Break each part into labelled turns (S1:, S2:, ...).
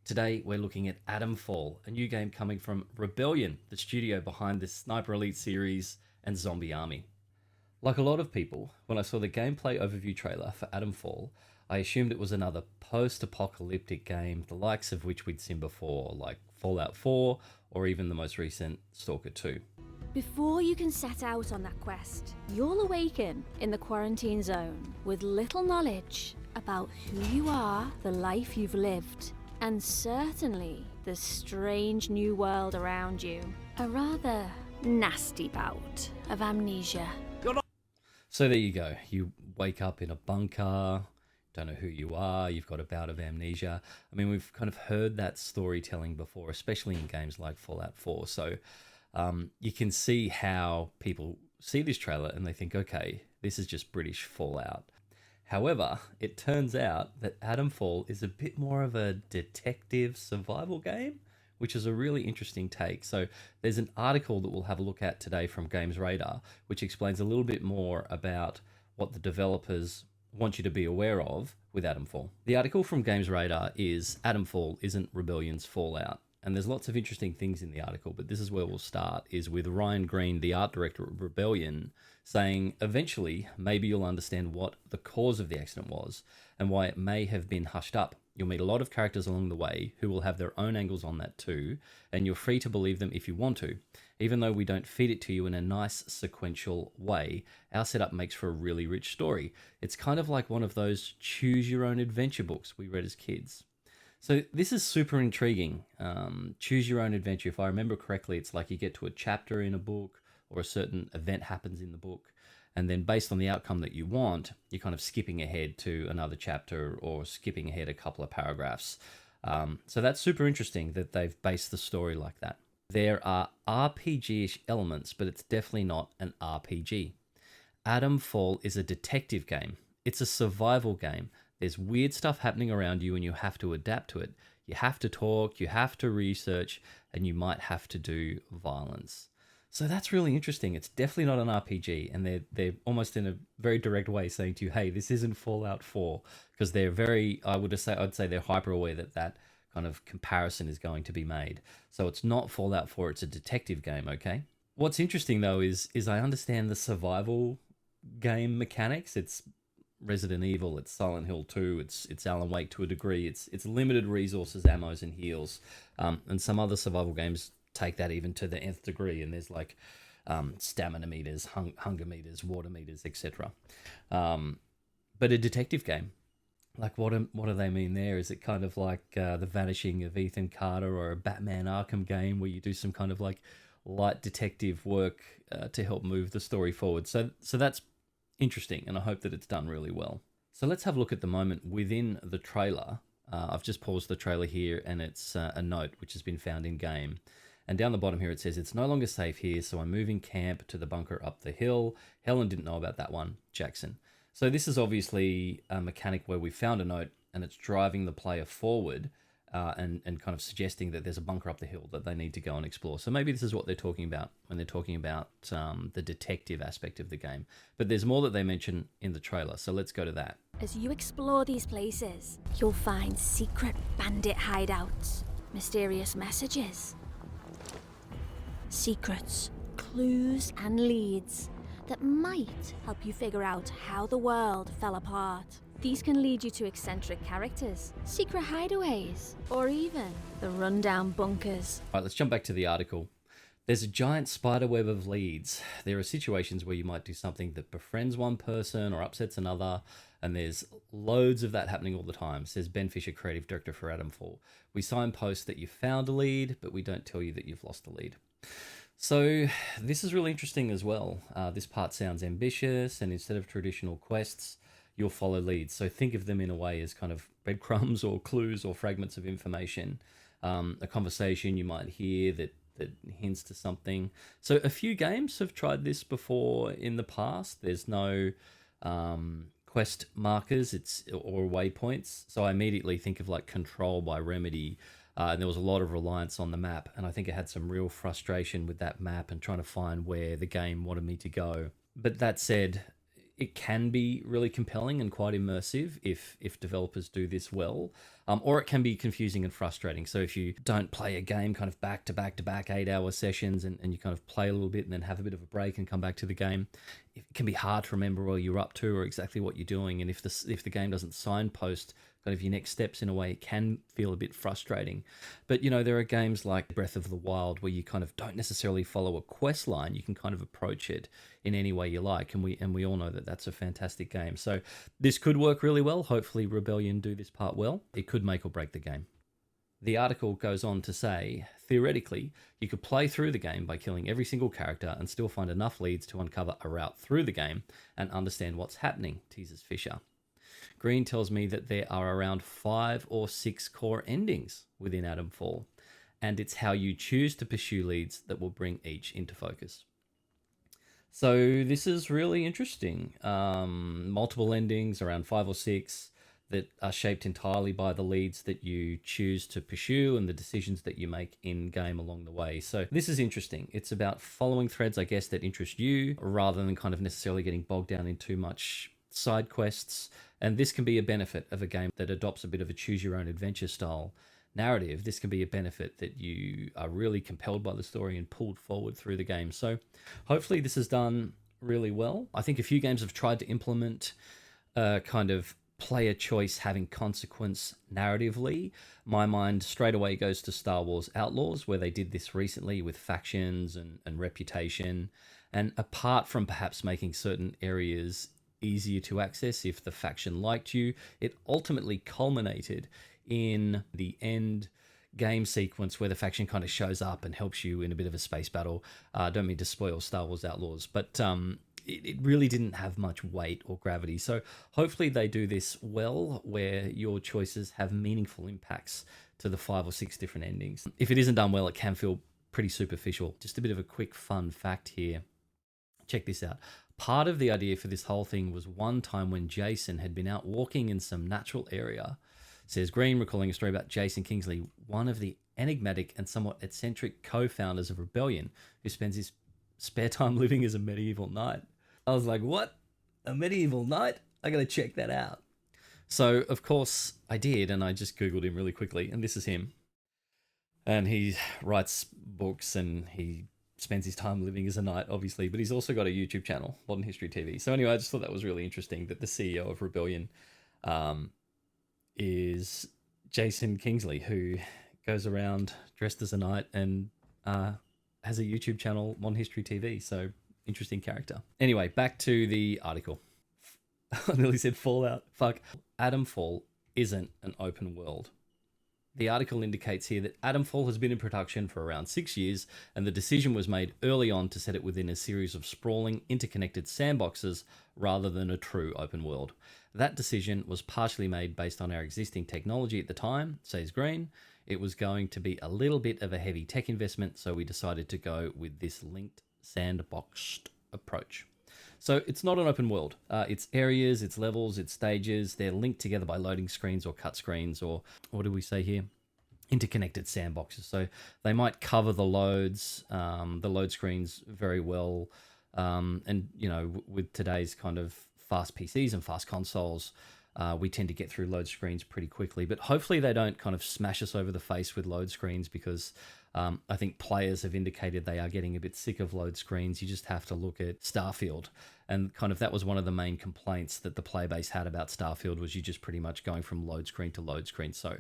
S1: Today we're looking at Atomfall, a new game coming from Rebellion, the studio behind this Sniper Elite series and Zombie Army. Like a lot of people, when I saw the gameplay overview trailer for Atomfall, I assumed it was another post-apocalyptic game, the likes of which we'd seen before, like Fallout 4 or even the most recent Stalker 2.
S2: Before you can set out on that quest, you'll awaken in the quarantine zone with little knowledge about who you are, the life you've lived, and certainly the strange new world around you. A rather nasty bout of amnesia.
S1: So there you go. You wake up in a bunker, don't know who you are, you've got a bout of amnesia. I mean, we've kind of heard that storytelling before, especially in games like Fallout 4. So you can see how people see this trailer and they think, okay, this is just British Fallout. However, it turns out that Atomfall is a bit more of a detective survival game, which is a really interesting take. So there's an article that we'll have a look at today from Games Radar, which explains a little bit more about what the developers want you to be aware of with Atomfall. The article from Games Radar is Atomfall isn't Rebellion's Fallout. And there's lots of interesting things in the article, but this is where we'll start, is with Ryan Green, the art director of Rebellion, saying, eventually, maybe you'll understand what the cause of the accident was and why it may have been hushed up. You'll meet a lot of characters along the way who will have their own angles on that too, and you're free to believe them if you want to. Even though we don't feed it to you in a nice sequential way, our setup makes for a really rich story. It's kind of like one of those choose your own adventure books we read as kids. So this is super intriguing. Choose your own adventure. If I remember correctly, it's like you get to a chapter in a book or a certain event happens in the book. And then based on the outcome that you want, you're kind of skipping ahead to another chapter or skipping ahead a couple of paragraphs. So that's super interesting that they've based the story like that. There are RPG-ish elements, but it's definitely not an RPG. Atomfall is a detective game. It's a survival game. There's weird stuff happening around you and you have to adapt to it. You have to talk, you have to research, and you might have to do violence. So that's really interesting. It's definitely not an RPG, and they're almost in a very direct way saying to you, hey, this isn't Fallout 4, because they're very, I'd say they're hyper aware that that kind of comparison is going to be made. So it's not Fallout 4, it's a detective game, okay? What's interesting though is I understand the survival game mechanics. It's Resident Evil, it's Silent Hill 2, it's Alan Wake to a degree. It's limited resources, ammos, and heals, and some other survival games take that even to the nth degree. And there's like stamina meters, hunger meters, water meters, etc. But a detective game, like what do they mean there? Is it kind of like the Vanishing of Ethan Carter or a Batman Arkham game where you do some kind of like light detective work to help move the story forward? So that's interesting, and I hope that it's done really well. So let's have a look at the moment within the trailer. I've just paused the trailer here, and it's a note which has been found in game. And down the bottom here it says, it's no longer safe here, so I'm moving camp to the bunker up the hill. Helen didn't know about that one, Jackson. So this is obviously a mechanic where we found a note and it's driving the player forward and kind of suggesting that there's a bunker up the hill that they need to go and explore. So maybe this is what they're talking about when they're talking about the detective aspect of the game. But there's more that they mention in the trailer, so let's go to that.
S2: As you explore these places, you'll find secret bandit hideouts, mysterious messages, secrets, clues, and leads that might help you figure out how the world fell apart. These can lead you to eccentric characters, secret hideaways, or even the rundown bunkers.
S1: All right, let's jump back to the article. There's a giant spider web of leads. There are situations where you might do something that befriends one person or upsets another, and there's loads of that happening all the time, says Ben Fisher, creative director for Atomfall. We signpost that you found a lead, but we don't tell you that you've lost a lead. So this is really interesting as well. This part sounds ambitious, and instead of traditional quests, you'll follow leads. So think of them in a way as kind of breadcrumbs or clues or fragments of information. A conversation you might hear that hints to something. So a few games have tried this before in the past. There's no quest markers or waypoints. So I immediately think of like Control by Remedy. And there was a lot of reliance on the map, and I think I had some real frustration with that map and trying to find where the game wanted me to go. But that said, it can be really compelling and quite immersive if developers do this well, or it can be confusing and frustrating. So if you don't play a game kind of back to back to back 8 hour sessions and you kind of play a little bit and then have a bit of a break and come back to the game, it can be hard to remember where you're up to or exactly what you're doing. And if the game doesn't signpost kind of your next steps in a way, it can feel a bit frustrating. But there are games like Breath of the Wild where you kind of don't necessarily follow a quest line. You can kind of approach it in any way you like, and we all know that that's a fantastic game. So this could work really well. Hopefully Rebellion do this part well. It could make or break the game. The article goes on to say, theoretically, you could play through the game by killing every single character and still find enough leads to uncover a route through the game and understand what's happening, teases Fisher. Green tells me that there are around 5 or 6 core endings within Atomfall, and it's how you choose to pursue leads that will bring each into focus. So this is really interesting. Multiple endings, around 5 or 6, that are shaped entirely by the leads that you choose to pursue and the decisions that you make in game along the way. So this is interesting. It's about following threads, I guess, that interest you rather than kind of necessarily getting bogged down in too much side quests. And this can be a benefit of a game that adopts a bit of a choose your own adventure style narrative. This can be a benefit that you are really compelled by the story and pulled forward through the game. So hopefully this is done really well. I think a few games have tried to implement kind of player choice having consequence narratively. My mind straight away goes to Star Wars Outlaws, where they did this recently with factions and reputation. And apart from perhaps making certain areas easier to access if the faction liked you, it ultimately culminated in the end game sequence where the faction kind of shows up and helps you in a bit of a space battle. I don't mean to spoil Star Wars Outlaws, but it really didn't have much weight or gravity. So hopefully they do this well, where your choices have meaningful impacts to the 5 or 6 different endings. If it isn't done well, it can feel pretty superficial. Just a bit of a quick fun fact here. Check this out. Part of the idea for this whole thing was one time when Jason had been out walking in some natural area, says Green, recalling a story about Jason Kingsley, one of the enigmatic and somewhat eccentric co-founders of Rebellion, who spends his spare time living as a medieval knight. I was like, what? A medieval knight? I gotta check that out. So, of course, I did, and I just Googled him really quickly, and this is him. And he writes books, and he spends his time living as a knight, obviously, but he's also got a YouTube channel, Modern History TV. So anyway, I just thought that was really interesting that the CEO of Rebellion is Jason Kingsley, who goes around dressed as a knight and has a YouTube channel, Modern History TV. So interesting character. Anyway, back to the article. I nearly said Fallout. Fuck. Atomfall isn't an open world. The article indicates here that Atomfall has been in production for around 6 years, and the decision was made early on to set it within a series of sprawling, interconnected sandboxes rather than a true open world. That decision was partially made based on our existing technology at the time, says Green. It was going to be a little bit of a heavy tech investment, so we decided to go with this linked sandboxed approach. So it's not an open world. It's areas, it's levels, it's stages. They're linked together by loading screens or cut screens, or what do we say here? Interconnected sandboxes. So they might cover the load screens very well. And, with today's kind of fast PCs and fast consoles, we tend to get through load screens pretty quickly. But hopefully they don't kind of smash us over the face with load screens, because I think players have indicated they are getting a bit sick of load screens. You just have to look at Starfield. And kind of that was one of the main complaints that the player base had about Starfield, was you just pretty much going from load screen to load screen. So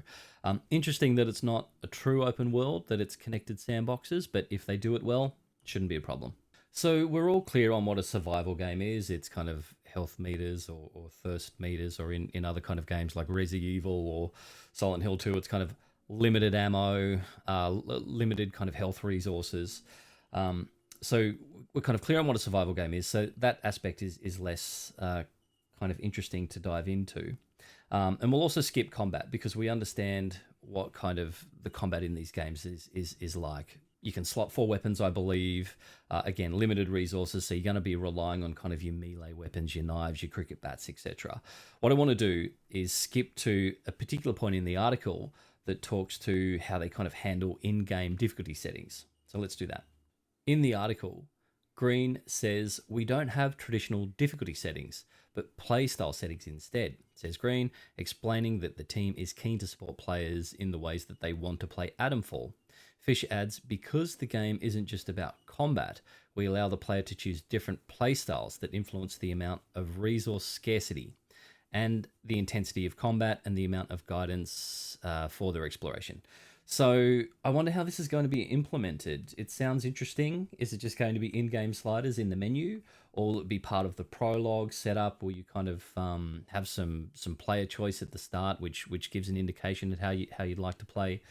S1: interesting that it's not a true open world, that it's connected sandboxes, but if they do it well, it shouldn't be a problem. So we're all clear on what a survival game is. It's kind of health meters or thirst meters, or in other kind of games like Resi Evil or Silent Hill 2, it's kind of limited ammo, limited kind of health resources. So we're kind of clear on what a survival game is. So that aspect is less kind of interesting to dive into. And we'll also skip combat, because we understand what kind of the combat in these games is like. You can slot 4 weapons, I believe. Again, limited resources, so you're going to be relying on kind of your melee weapons, your knives, your cricket bats, etc. What I want to do is skip to a particular point in the article that talks to how they kind of handle in-game difficulty settings. So let's do that. In the article, Green says, we don't have traditional difficulty settings, but playstyle settings instead, says Green, explaining that the team is keen to support players in the ways that they want to play Atomfall. Fish adds, because the game isn't just about combat, we allow the player to choose different playstyles that influence the amount of resource scarcity and the intensity of combat and the amount of guidance for their exploration. So I wonder how this is going to be implemented. It sounds interesting. Is it just going to be in-game sliders in the menu, or will it be part of the prologue setup where you kind of have some player choice at the start, which gives an indication of how you'd like to play?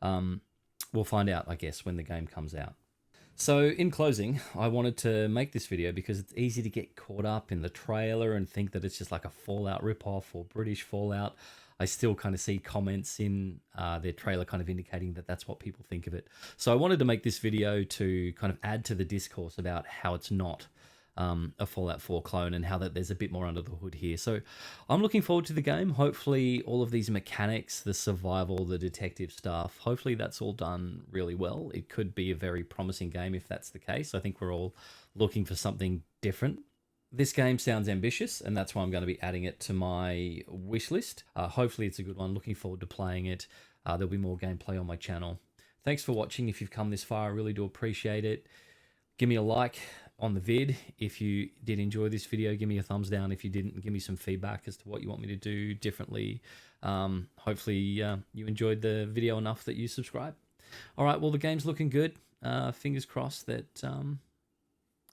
S1: We'll find out, I guess, when the game comes out. So in closing, I wanted to make this video because it's easy to get caught up in the trailer and think that it's just like a Fallout ripoff or British Fallout. I still kind of see comments in their trailer kind of indicating that that's what people think of it. So I wanted to make this video to kind of add to the discourse about how it's not a Fallout 4 clone and how that there's a bit more under the hood here. So I'm looking forward to the game. Hopefully all of these mechanics, the survival, the detective stuff, hopefully that's all done really well. It could be a very promising game if that's the case. I think we're all looking for something different. This game sounds ambitious, and that's why I'm going to be adding it to my wish list. Hopefully it's a good one. Looking forward to playing it. There'll be more gameplay on my channel. Thanks for watching. If you've come this far, I really do appreciate it. Give me a like on the vid. If you did enjoy this video, give me a thumbs down. If you didn't, give me some feedback as to what you want me to do differently. Hopefully you enjoyed the video enough that you subscribe. All right, well, the game's looking good. Fingers crossed that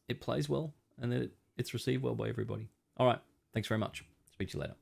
S1: it plays well and that it's received well by everybody. All right. Thanks very much. Speak to you later.